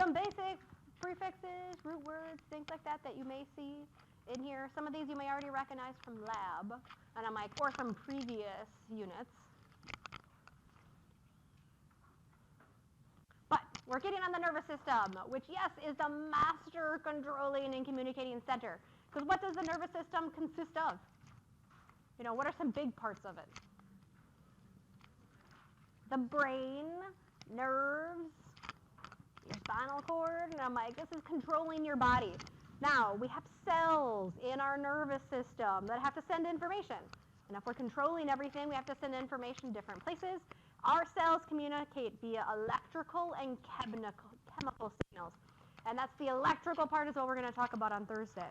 some basic prefixes, root words, things like that that you may see in here. Some of these you may already recognize from lab, and I'm like, or from previous units. But we're getting on the nervous system, which, yes, is the master controlling and communicating center. Because what does the nervous system consist of? You know, what are some big parts of it? The brain, nerves, your spinal cord, and I'm like, this is controlling your body. Now, we have cells in our nervous system that have to send information. And if we're controlling everything, we have to send information different places. Our cells communicate via electrical and chemical signals. And that's the electrical part is what we're going to talk about on Thursday.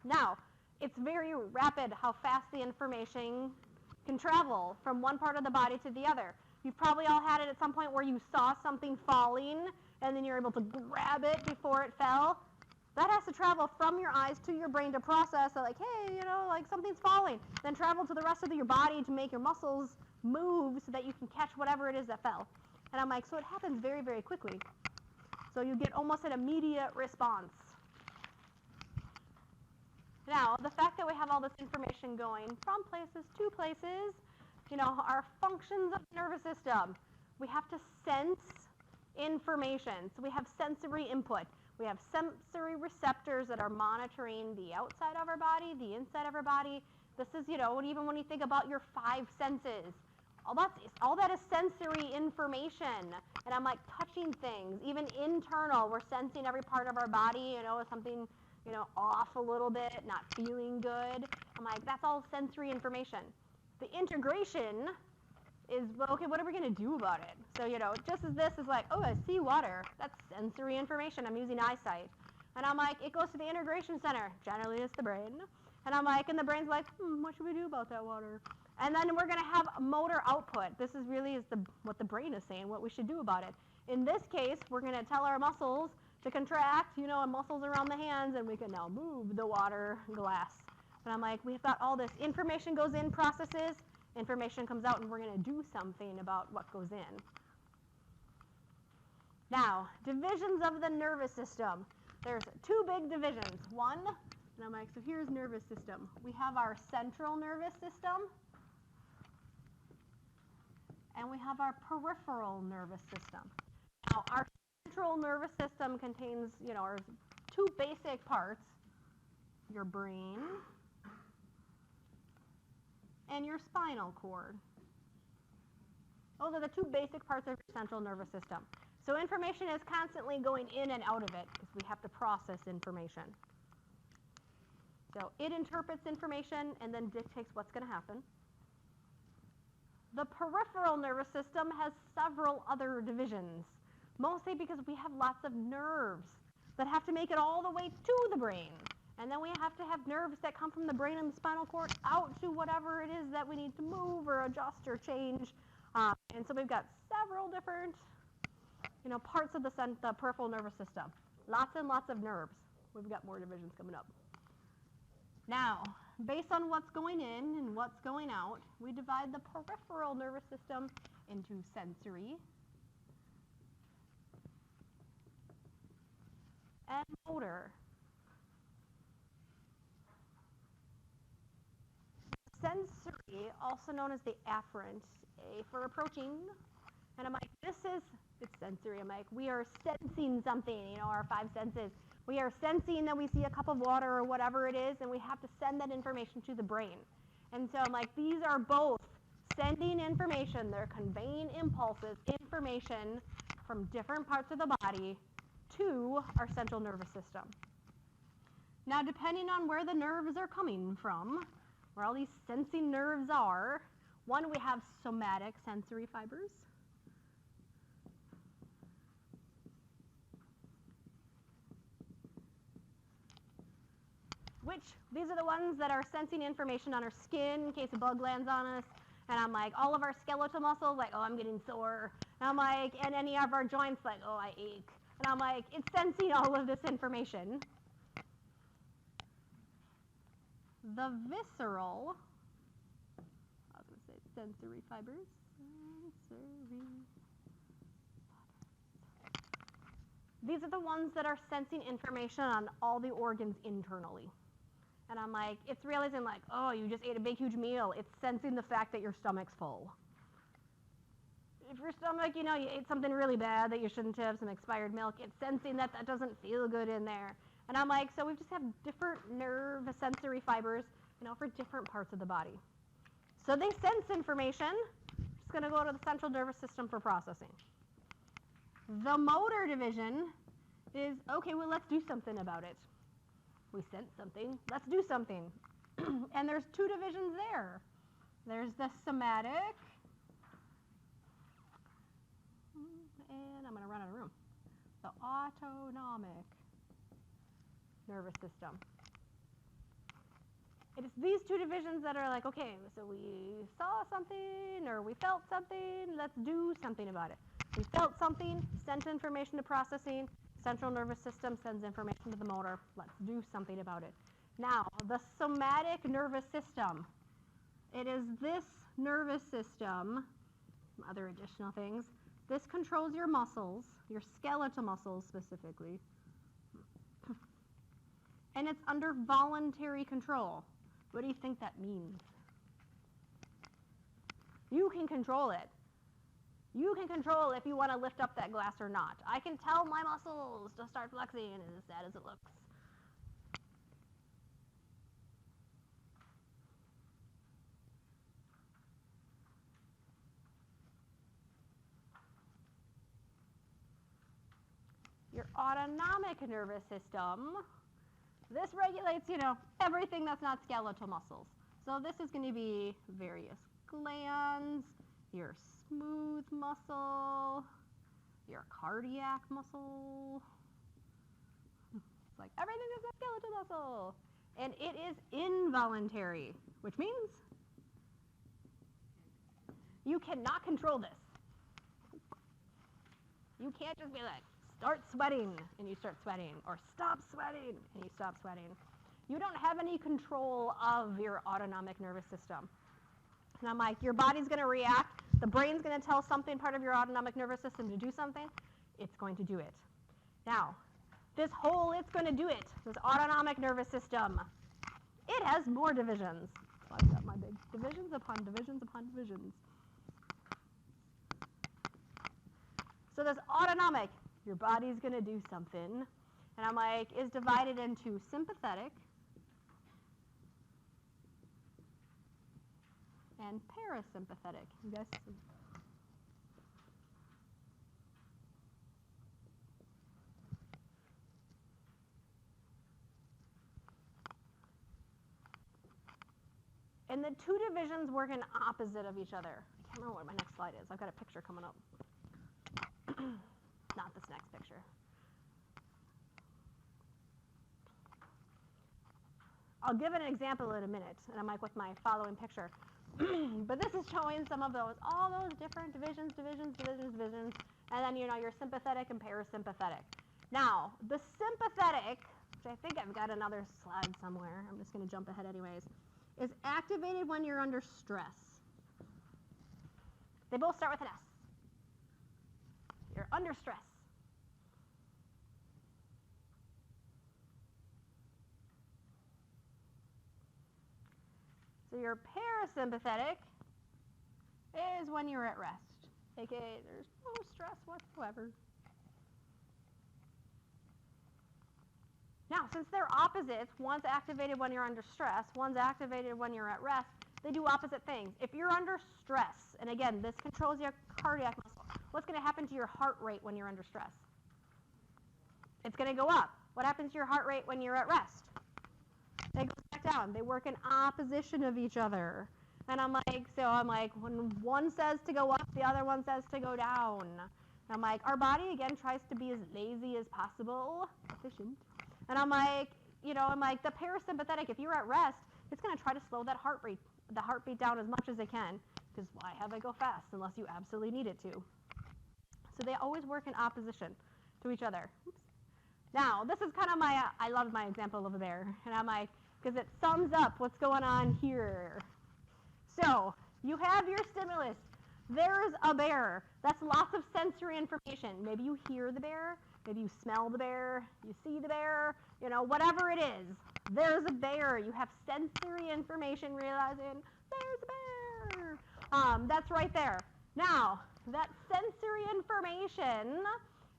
Now, it's very rapid how fast the information can travel from one part of the body to the other. You've probably all had it at some point where you saw something falling and then you're able to grab it before it fell. That has to travel from your eyes to your brain to process that, like, hey, you know, like something's falling. Then travel to the rest of your body to make your muscles move so that you can catch whatever it is that fell. And I'm like, so it happens very, very quickly. So you get almost an immediate response. Now, the fact that we have all this information going from places to places, you know, are functions of the nervous system. We have to sense information. So we have sensory input. We have sensory receptors that are monitoring the outside of our body, the inside of our body. This is, you know, even when you think about your 5 senses, all that is sensory information. And I'm like touching things, even internal. We're sensing every part of our body, you know, something, you know, off a little bit, not feeling good. I'm like, that's all sensory information. The integration is, well, okay, what are we going to do about it? So, you know, just as this is like, oh, I see water. That's sensory information. I'm using eyesight. And I'm like, it goes to the integration center. Generally, it's the brain. And I'm like, and the brain's like, what should we do about that water? And then we're going to have motor output. This is really what the brain is saying, what we should do about it. In this case, we're going to tell our muscles to contract, you know, and muscles around the hands, and we can now move the water glass. And I'm like, we've got all this information goes in, processes, information comes out, and we're going to do something about what goes in. Now, divisions of the nervous system. There's 2 big divisions. One, and I'm like, so here's nervous system. We have our central nervous system, and we have our peripheral nervous system. Now, our central nervous system contains, you know, 2 basic parts, your brain and your spinal cord. Those are the 2 basic parts of your central nervous system. So information is constantly going in and out of it because we have to process information. So it interprets information and then dictates what's going to happen. The peripheral nervous system has several other divisions, mostly because we have lots of nerves that have to make it all the way to the brain. And then we have to have nerves that come from the brain and the spinal cord out to whatever it is that we need to move or adjust or change. And so we've got several different, you know, parts of the peripheral nervous system. Lots and lots of nerves. We've got more divisions coming up. Now, based on what's going in and what's going out, we divide the peripheral nervous system into sensory and motor. Sensory, also known as the afferent, A for approaching, and I'm like, it's sensory. I'm like, we are sensing something, you know, our 5 senses. We are sensing that we see a cup of water or whatever it is, and we have to send that information to the brain. And so I'm like, these are both sending information. They're conveying impulses, information from different parts of the body to our central nervous system. Now, depending on where the nerves are coming from, where all these sensing nerves are, one, we have somatic sensory fibers. These are the ones that are sensing information on our skin in case a bug lands on us. And I'm like, all of our skeletal muscles, like, oh, I'm getting sore. And I'm like, and any of our joints, like, oh, I ache. And I'm like, it's sensing all of this information. The visceral, I was going to say sensory fibers. These are the ones that are sensing information on all the organs internally. And I'm like, it's realizing like, oh, you just ate a big, huge meal. It's sensing the fact that your stomach's full. If your stomach, you ate something really bad that you shouldn't have, some expired milk, it's sensing that that doesn't feel good in there. And I'm like, so we just have different nerve sensory fibers, for different parts of the body. So they sense information. It's going to go to the central nervous system for processing. The motor division is, okay, well, let's do something about it. We sense something. Let's do something. And there's two divisions there. There's the somatic, and I'm going to run out of room. The autonomic nervous system. It is these two divisions that are like, okay, so we saw something or we felt something, let's do something about it. We felt something, sent information to processing, central nervous system sends information to the motor, let's do something about it. Now, the somatic nervous system. It is this nervous system, other additional things. This controls your muscles, your skeletal muscles specifically. And it's under voluntary control. What do you think that means? You can control it. You can control if you want to lift up that glass or not. I can tell my muscles to start flexing, as sad as it looks. Your autonomic nervous system, this regulates, everything that's not skeletal muscles. So this is going to be various glands, your smooth muscle, your cardiac muscle. It's like everything is a skeletal muscle. And it is involuntary, which means you cannot control this. You can't just be like, start sweating, and you start sweating, or stop sweating, and you stop sweating. You don't have any control of your autonomic nervous system. And I'm like, your body's going to react. The brain's going to tell something, part of your autonomic nervous system, to do something. It's going to do it. Now, this whole it's going to do it, this autonomic nervous system, it has more divisions. So I've got my big divisions upon divisions upon divisions. So this autonomic, your body's going to do something, and I'm like, is divided into sympathetic and parasympathetic. You guys see? And the two divisions work in opposite of each other. I can't remember what my next slide is. I've got a picture coming up. Not this next picture. I'll give an example in a minute, and I'm like with my following picture. But this is showing some of those, all those different divisions, and then your sympathetic and parasympathetic. Now, the sympathetic, which I think I've got another slide somewhere, I'm just going to jump ahead anyways, is activated when you're under stress. They both start with an S. You're under stress. So your parasympathetic is when you're at rest, aka there's no stress whatsoever. Now, since they're opposites, one's activated when you're under stress, one's activated when you're at rest, they do opposite things. If you're under stress, and again, this controls your cardiac muscle, what's going to happen to your heart rate when you're under stress? It's going to go up. What happens to your heart rate when you're at rest? It goes back down. They work in opposition of each other. And I'm like, when one says to go up, the other one says to go down. And I'm like, our body, again, tries to be as lazy as possible, efficient. And I'm like, the parasympathetic, if you're at rest, it's going to try to slow that the heartbeat down as much as it can, because why have it go fast unless you absolutely need it to? So they always work in opposition to each other. Oops. Now, this is kind of I love my example over there, and I'm like, because it sums up what's going on here. So you have your stimulus. There's a bear. That's lots of sensory information. Maybe you hear the bear, maybe you smell the bear, you see the bear, you know, whatever it is. There's a bear. You have sensory information realizing there's a bear. That's right there. Now, that sensory information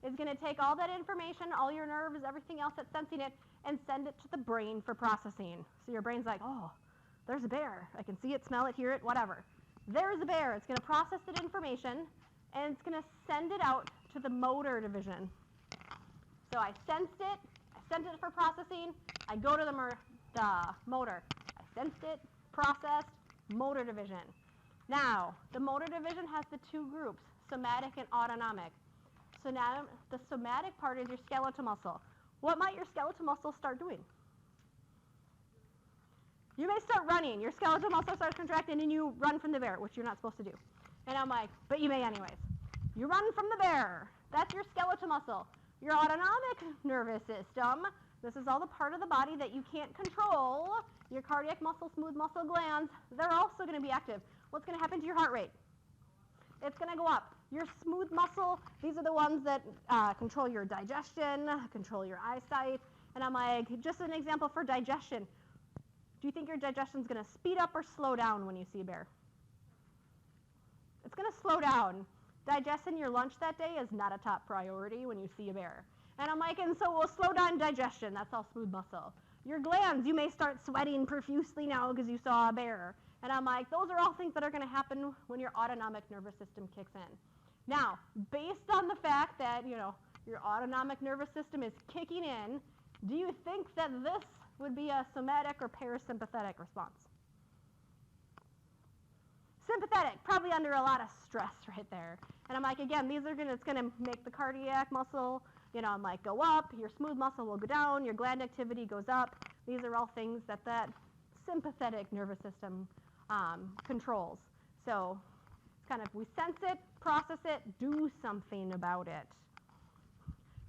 is going to take all that information, all your nerves, everything else that's sensing it, and send it to the brain for processing. So your brain's like, oh, there's a bear. I can see it, smell it, hear it, whatever. There's a bear. It's going to process that information, and it's going to send it out to the motor division. So I sensed it. I sent it for processing. I go to the motor. I sensed it, processed, motor division. Now, the motor division has the two groups, somatic and autonomic. So now the somatic part is your skeletal muscle. What might your skeletal muscle start doing? You may start running. Your skeletal muscle starts contracting and you run from the bear, which you're not supposed to do. And I'm like, but you may anyways. You run from the bear. That's your skeletal muscle. Your autonomic nervous system, this is all the part of the body that you can't control. Your cardiac muscle, smooth muscle glands, they're also going to be active. What's going to happen to your heart rate? It's going to go up. Your smooth muscle, these are the ones that control your digestion, control your eyesight. And I'm like, just an example for digestion. Do you think your digestion is going to speed up or slow down when you see a bear? It's going to slow down. Digesting your lunch that day is not a top priority when you see a bear. And I'm like, and so we'll slow down digestion. That's all smooth muscle. Your glands, you may start sweating profusely now because you saw a bear. And I'm like, those are all things that are going to happen when your autonomic nervous system kicks in. Now, based on the fact that, you know, your autonomic nervous system is kicking in, do you think that this would be a somatic or parasympathetic response? Sympathetic, probably under a lot of stress right there. And I'm like, again, it's going to make the cardiac muscle, you know, I'm like, go up, your smooth muscle will go down, your gland activity goes up. These are all things that sympathetic nervous system controls. So kind of we sense it, process it, do something about it.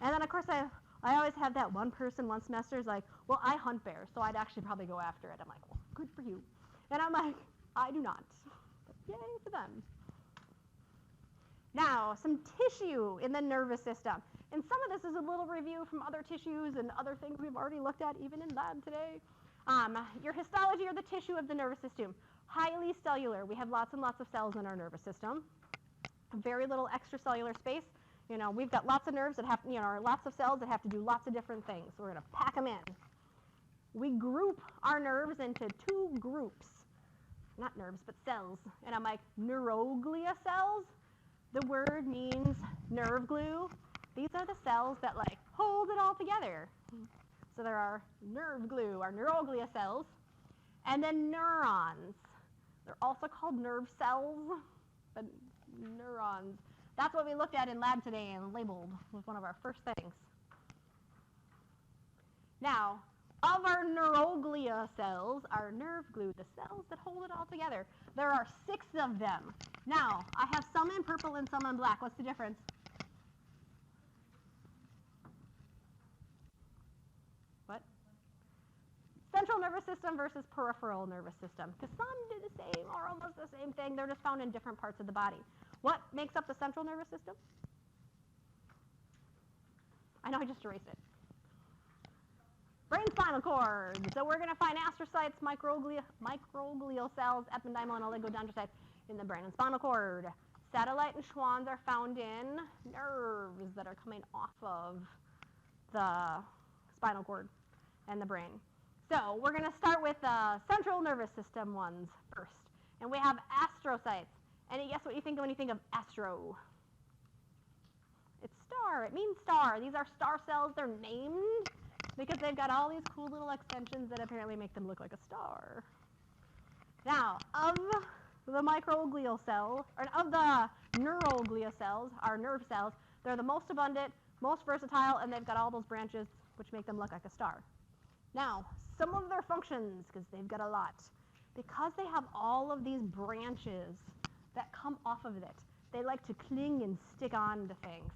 And then, of course, I always have that one person one semester is like, well, I hunt bears, so I'd actually probably go after it. I'm like, well, good for you. And I'm like, I do not. But yay for them. Now, some tissue in the nervous system. And some of this is a little review from other tissues and other things we've already looked at even in lab today. Your histology, or the tissue of the nervous system, highly cellular. We have lots and lots of cells in our nervous system. Very little extracellular space. You know, we've got lots of nerves that have, you know, lots of cells that have to do lots of different things. So we're going to pack them in. We group our nerves into two groups. Not nerves, but cells. And I'm like, Neuroglia cells. The word means nerve glue. These are the cells that, like, hold it all together. So there are nerve glue, our Neuroglia cells. And then neurons. They're also called nerve cells, but neurons. That's what we looked at in lab today and labeled was one of our first things. Now, of our Neuroglia cells, our nerve glue, the cells that hold it all together, there are 6 of them. Now, I have some in purple and some in black. What's the difference? What? Central nervous system versus peripheral nervous system. Because some do the same or almost the same thing. They're just found in different parts of the body. What makes up the central nervous system? I know I just erased it. Brain spinal cord. So we're going to find astrocytes, microglial cells, ependymal and oligodendrocytes in the brain and spinal cord. Satellite and Schwanns are found in nerves that are coming off of the spinal cord and the brain. So we're going to start with the central nervous system ones first. And we have astrocytes. And guess what you think of when you think of astro? It's star. It means star. These are star cells. They're named because they've got all these cool little extensions that apparently make them look like a star. Now, of the microglial cell, or of the neuroglia cells, our nerve cells, they're the most abundant, most versatile, and they've got all those branches which make them look like a star. Now, some of their functions, because they've got a lot, because they have all of these branches that come off of it, they like to cling and stick on to things.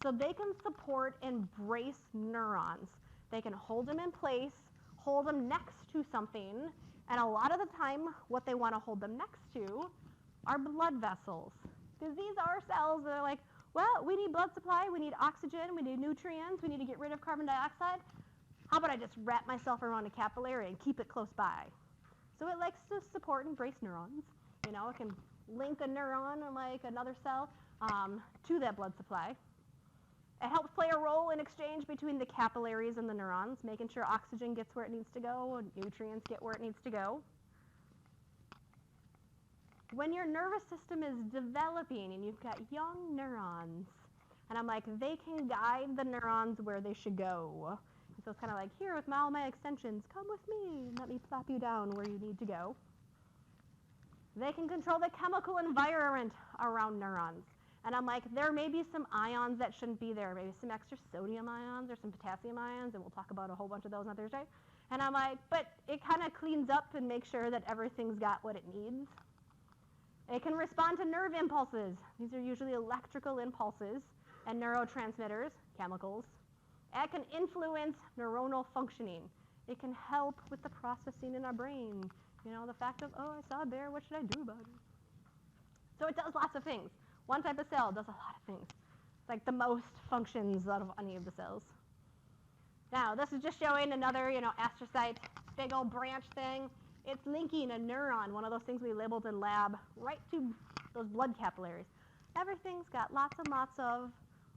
So they can support and brace neurons. They can hold them in place, hold them next to something, and a lot of the time what they want to hold them next to are blood vessels. Because these are cells that are like, well, we need blood supply, we need oxygen, we need nutrients, we need to get rid of carbon dioxide. How about I just wrap myself around a capillary and keep it close by? So it likes to support and brace neurons. You know, it can link a neuron like another cell to that blood supply. It helps play a role in exchange between the capillaries and the neurons, making sure oxygen gets where it needs to go and nutrients get where it needs to go. When your nervous system is developing and you've got young neurons, and I'm like, they can guide the neurons where they should go. And so it's kind of like, here with all my extensions, come with me and let me plop you down where you need to go. They can control the chemical environment around neurons. And I'm like, there may be some ions that shouldn't be there, maybe some extra sodium ions or some potassium ions, and we'll talk about a whole bunch of those on Thursday. And I'm like, but it kind of cleans up and makes sure that everything's got what it needs. It can respond to nerve impulses. These are usually electrical impulses and neurotransmitters, chemicals. It can influence neuronal functioning. It can help with the processing in our brain. You know, the fact of, oh, I saw a bear, what should I do about it? So it does lots of things. One type of cell does a lot of things. It's like the most functions out of any of the cells. Now, this is just showing another, astrocyte, big old branch thing. It's linking a neuron, one of those things we labeled in lab, right to those blood capillaries. Everything's got lots and lots of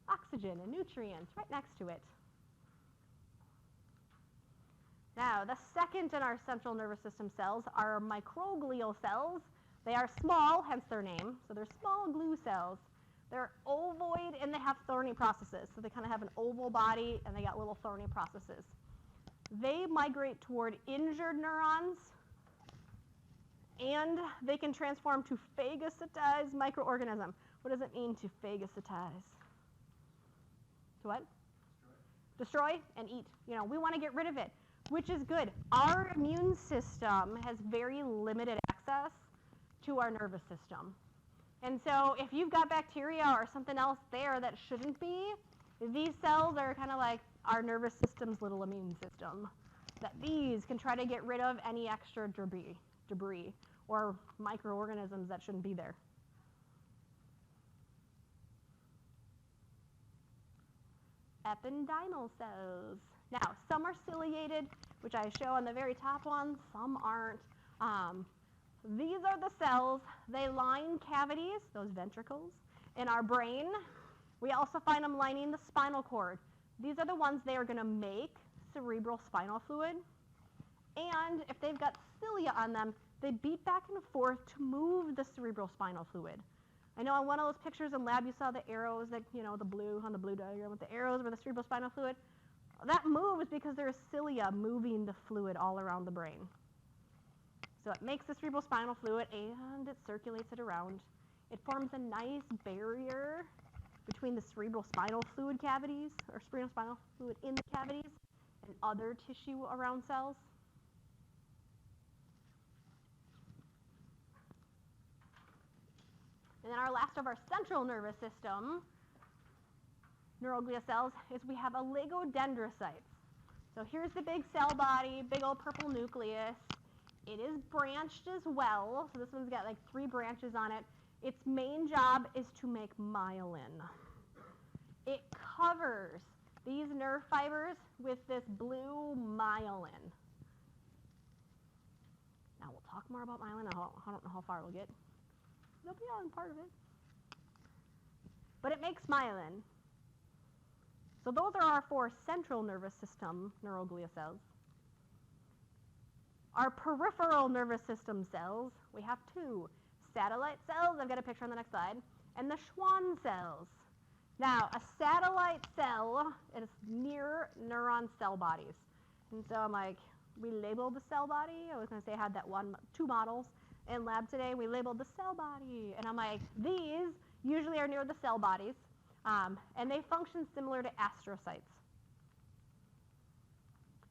oxygen and nutrients right next to it. Now, the second in our central nervous system cells are microglial cells. They are small, hence their name. So they're small glue cells. They're ovoid and they have thorny processes. So they kind of have an oval body and they got little thorny processes. They migrate toward injured neurons and they can transform to phagocytized microorganism. What does it mean to phagocytize? To what? Destroy and eat. We want to get rid of it, which is good. Our immune system has very limited access to our nervous system. And so if you've got bacteria or something else there that shouldn't be, these cells are kind of like our nervous system's little immune system. That these can try to get rid of any extra debris or microorganisms that shouldn't be there. Ependymal cells. Now, some are ciliated, which I show on the very top one. Some aren't. These are the cells. They line cavities, those ventricles, in our brain. We also find them lining the spinal cord. These are the ones they are going to make cerebral spinal fluid. And if they've got cilia on them, they beat back and forth to move the cerebral spinal fluid. I know on one of those pictures in lab you saw the arrows that, the blue, on the blue diagram with the arrows were the cerebral spinal fluid. That moves because there's cilia moving the fluid all around the brain. So it makes the cerebral spinal fluid and it circulates it around. It forms a nice barrier between the cerebral spinal fluid cavities, or cerebral spinal fluid in the cavities, and other tissue around cells. And then our last of our central nervous system, neuroglia cells, is we have oligodendrocytes. So here's the big cell body, big old purple nucleus. It is branched as well. So this one's got like 3 branches on it. Its main job is to make myelin. It covers these nerve fibers with this blue myelin. Now we'll talk more about myelin. I don't know how far we'll get. It'll be on part of it. But it makes myelin. So those are our 4 central nervous system neuroglia cells. Our peripheral nervous system cells, we have 2. Satellite cells, I've got a picture on the next slide, and the Schwann cells. Now, a satellite cell is near neuron cell bodies. And so I'm like, we labeled the cell body. I was going to say I had that 2 models in lab today. We labeled the cell body. And I'm like, these usually are near the cell bodies, and they function similar to astrocytes.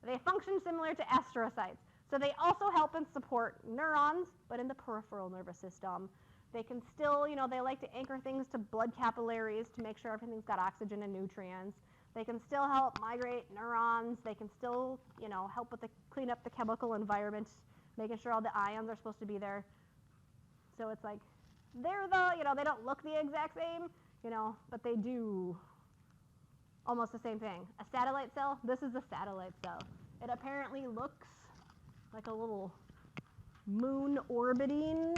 They function similar to astrocytes. So they also help and support neurons, but in the peripheral nervous system. They can still, they like to anchor things to blood capillaries to make sure everything's got oxygen and nutrients. They can still help migrate neurons. They can still, help with clean up the chemical environment, making sure all the ions are supposed to be there. So it's like They're they don't look the exact same, but they do almost the same thing. A satellite cell, this is a satellite cell. It apparently looks like a little moon orbiting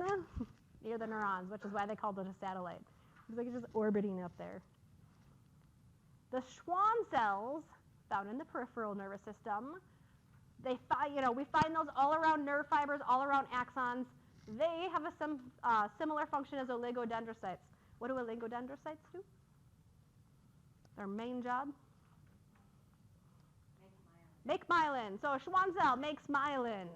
near the neurons, which is why they called it a satellite. It's like it's just orbiting up there. The Schwann cells, found in the peripheral nervous system, we find those all around nerve fibers, all around axons. They have a similar function as oligodendrocytes. What do oligodendrocytes do? Their main job? Make myelin. So a Schwann cell makes myelin.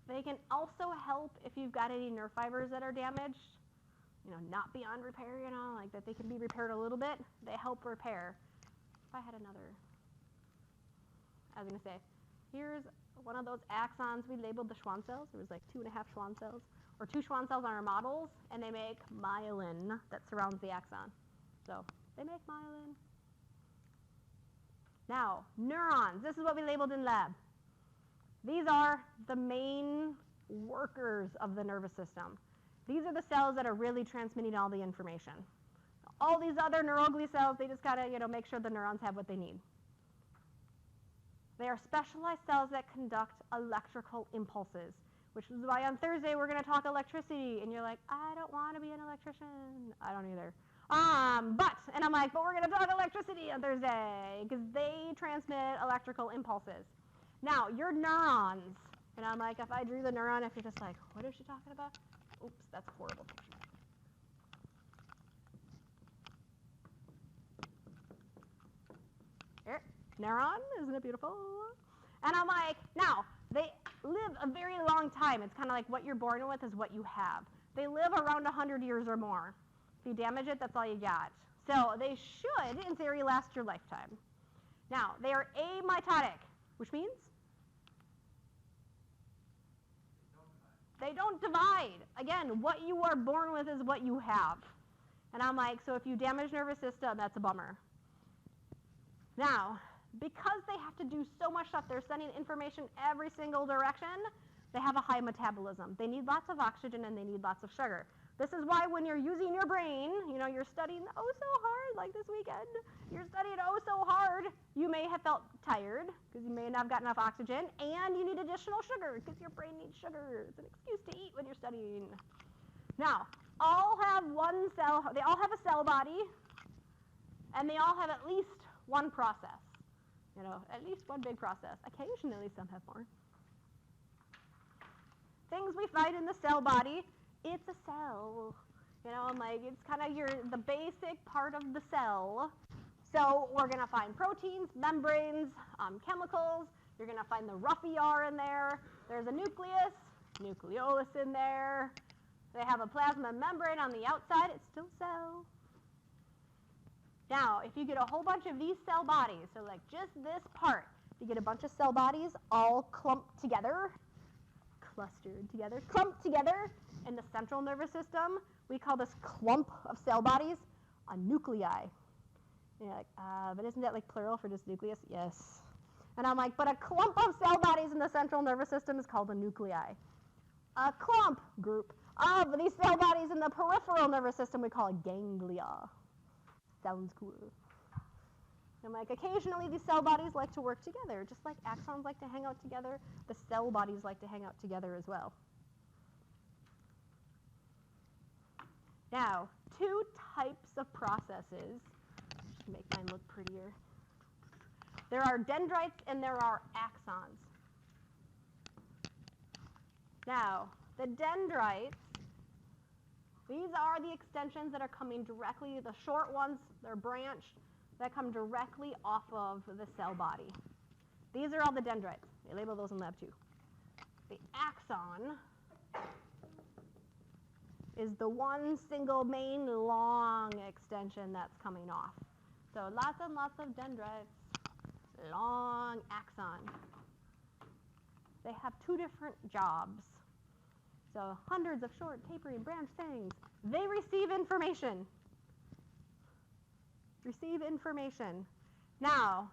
They can also help if you've got any nerve fibers that are damaged, not beyond repair, like that they can be repaired a little bit. They help repair. If I had another, I was going to say, here's one of those axons. We labeled the Schwann cells. There was like 2.5 Schwann cells, or 2 Schwann cells on our models, and they make myelin that surrounds the axon. So they make myelin. Now, neurons. This is what we labeled in lab. These are the main workers of the nervous system. These are the cells that are really transmitting all the information. All these other neuroglia cells, they just gotta, make sure the neurons have what they need. They are specialized cells that conduct electrical impulses, which is why on Thursday we're gonna talk electricity, and you're like, I don't wanna be an electrician. I don't either. And I'm like, but we're gonna talk electricity on Thursday, because they transmit electrical impulses. Now, your neurons, and I'm like, if I drew the neuron, if you're just like, what is she talking about? Oops, that's a horrible picture. Here, neuron, isn't it beautiful? And I'm like, now, they live a very long time. It's kind of like what you're born with is what you have. They live around 100 years or more. If you damage it, that's all you got. So they should, in theory, last your lifetime. Now, they are amitotic, which means they don't divide. Again, what you are born with is what you have. And I'm like, so if you damage nervous system, that's a bummer. Now, because they have to do so much stuff, they're sending information every single direction, they have a high metabolism. They need lots of oxygen and they need lots of sugar. This is why when you're using your brain, you're studying oh so hard, like this weekend, you're studying oh so hard, you may have felt tired because you may not have got enough oxygen, and you need additional sugar because your brain needs sugar. It's an excuse to eat when you're studying. Now, all have they all have a cell body, and they all have at least one process. At least one big process. Occasionally some have more. Things we find in the cell body, it's a cell. I'm like, it's kind of the basic part of the cell. So we're going to find proteins, membranes, chemicals. You're going to find the rough ER in there. There's a nucleus, nucleolus in there. They have a plasma membrane on the outside. It's still cell. Now, if you get a whole bunch of these cell bodies, so like just this part, you get a bunch of cell bodies all clumped together, clustered together, clumped together in the central nervous system, we call this clump of cell bodies a nuclei. And you're like, but isn't that like plural for just nucleus? Yes. And I'm like, but a clump of cell bodies in the central nervous system is called a nuclei. A clump group of these cell bodies in the peripheral nervous system we call a ganglia. Sounds cool. I'm like, occasionally these cell bodies like to work together. Just like axons like to hang out together, the cell bodies like to hang out together as well. Now, 2 types of processes. Just make mine look prettier. There are dendrites and there are axons. Now, the dendrites, these are the extensions that are coming directly, the short ones, they're branched, that come directly off of the cell body. These are all the dendrites. They label those in lab too. The axon is the one single main long extension that's coming off. So lots and lots of dendrites, long axon. They have 2 different jobs. So hundreds of short, tapering, branch things. They receive information. Receive information. Now,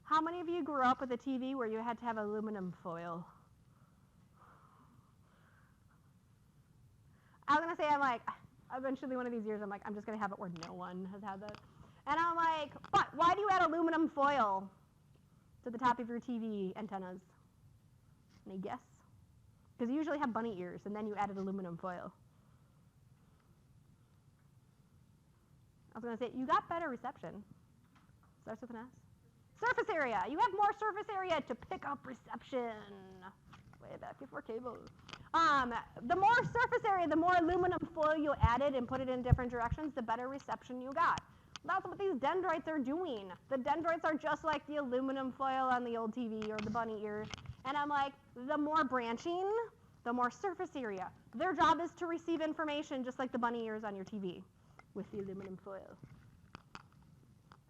How many of you grew up with a TV where you had to have aluminum foil? I was going to say, I'm like, eventually one of these years, I'm like, I'm just going to have it where no one has had that. And I'm like, but why do you add aluminum foil to the top of your TV antennas? Any guess? Because you usually have bunny ears, and then you added aluminum foil. I was going to say, you got better reception. Starts with an S. Surface area. You have more surface area to pick up reception. Way back before cable. The more surface area, the more aluminum foil you added and put it in different directions, the better reception you got. That's what these dendrites are doing. The dendrites are just like the aluminum foil on the old TV or the bunny ears. And I'm like, the more branching, the more surface area. Their job is to receive information just like the bunny ears on your TV with the aluminum foil.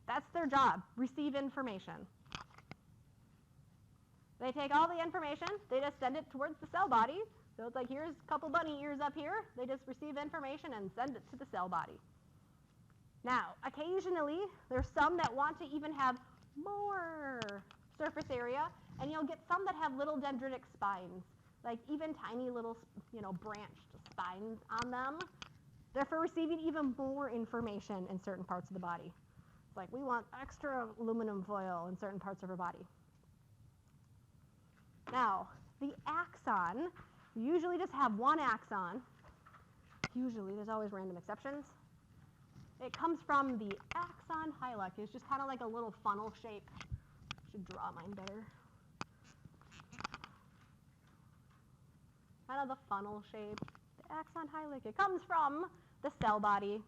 That's their job, receive information. They take all the information, they just send it towards the cell body. So it's like, here's a couple bunny ears up here. They just receive information and send it to the cell body. Now, occasionally, there's some that want to even have more surface area, and you'll get some that have little dendritic spines, like even tiny little, branched spines on them. They're for receiving even more information in certain parts of the body. It's like, we want extra aluminum foil in certain parts of our body. Now, the axon, you usually just have one axon. Usually, there's always random exceptions. It comes from the axon hilux. It's just kind of like a little funnel shape. I should draw mine better. Kind of the funnel shape. The axon hilux. It comes from the cell body.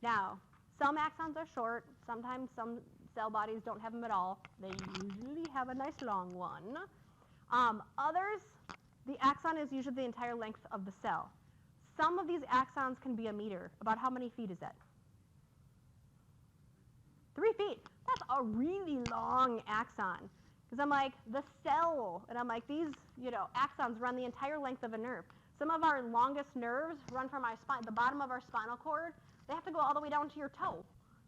Now, some axons are short. Sometimes some cell bodies don't have them at all. They usually have a nice long one. Others, the axon is usually the entire length of the cell. Some of these axons can be a meter. About how many feet is that? 3 feet. That's a really long axon. Because I'm like, the cell, and I'm like, these, axons run the entire length of a nerve. Some of our longest nerves run from our spine, the bottom of our spinal cord. They have to go all the way down to your toe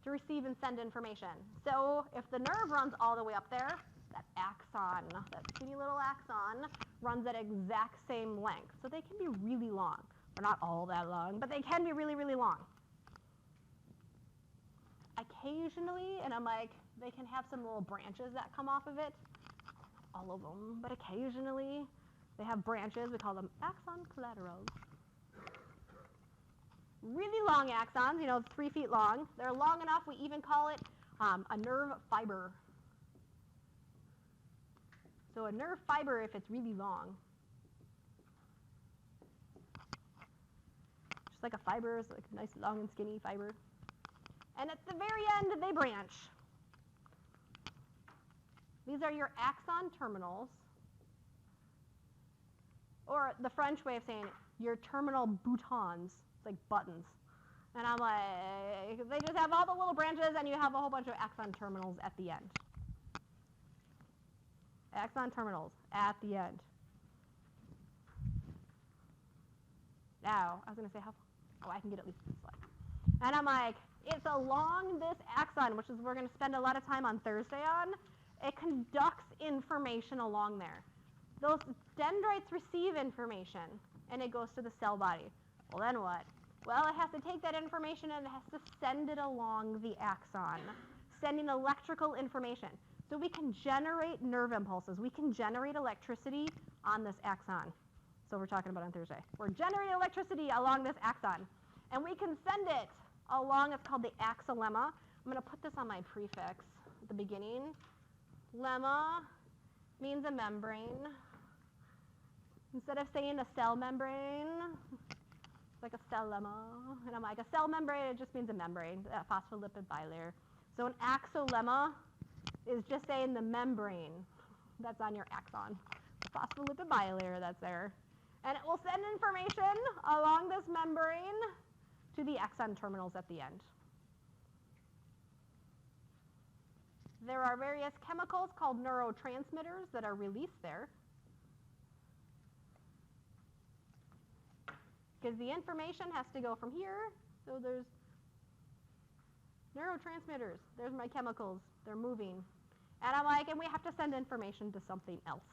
to receive and send information. So if the nerve runs all the way up there, that axon, that skinny little axon, runs at exact same length. So they can be really long. They're not all that long, but they can be really, really long. Occasionally, and I'm like, they can have some little branches that come off of it. All of them, but occasionally they have branches. We call them axon collaterals. Really long axons, 3 feet long. They're long enough, we even call it a nerve fiber. So a nerve fiber, if it's really long, just like a fiber, it's like a nice long and skinny fiber. And at the very end, they branch. These are your axon terminals, or the French way of saying it, your terminal boutons. It's like buttons. And I'm like, they just have all the little branches, and you have a whole bunch of axon terminals at the end. Axon terminals at the end. Now, I was going to say I can get at least this slide. And I'm like, it's along this axon, which is we're going to spend a lot of time on Thursday on. It conducts information along there. Those dendrites receive information, and it goes to the cell body. Well, then what? Well, it has to take that information and it has to send it along the axon, sending electrical information. So we can generate nerve impulses. We can generate electricity on this axon. So we're talking about on Thursday. We're generating electricity along this axon. And we can send it along, it's called the axolemma. I'm going to put this on my prefix at the beginning. Lemma means a membrane. Instead of saying a cell membrane, it's like a cell lemma. And I'm like, a cell membrane, it just means a membrane, a phospholipid bilayer. So an axolemma is just saying the membrane that's on your axon. The phospholipid bilayer that's there. And it will send information along this membrane to the axon terminals at the end. There are various chemicals called neurotransmitters that are released there. Because the information has to go from here. So there's neurotransmitters. There's my chemicals. They're moving. And I'm like, and we have to send information to something else.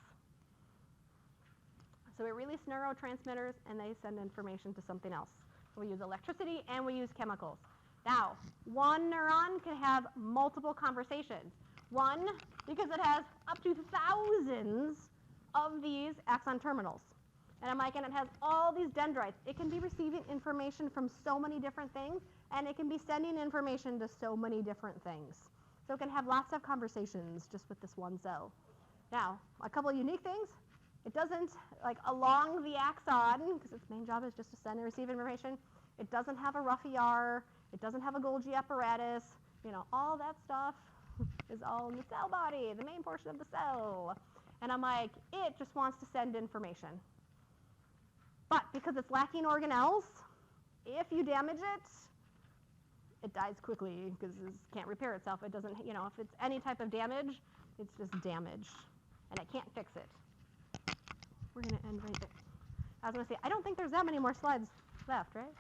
So we release neurotransmitters, and they send information to something else. So we use electricity, and we use chemicals. Now, one neuron can have multiple conversations. One, because it has up to thousands of these axon terminals. And I'm like, and it has all these dendrites. It can be receiving information from so many different things, and it can be sending information to so many different things. So it can have lots of conversations just with this one cell. Now, a couple of unique things. It doesn't, like along the axon, because its main job is just to send and receive information, it doesn't have a rough ER, it doesn't have a Golgi apparatus, you know, all that stuff is all in the cell body, the main portion of the cell. And I'm like, it just wants to send information. But because it's lacking organelles, if you damage it, it dies quickly because it can't repair itself. It doesn't, you know, if it's any type of damage, it's just damage, and it can't fix it. We're going to end right there. I was going to say, I don't think there's that many more slides left, right?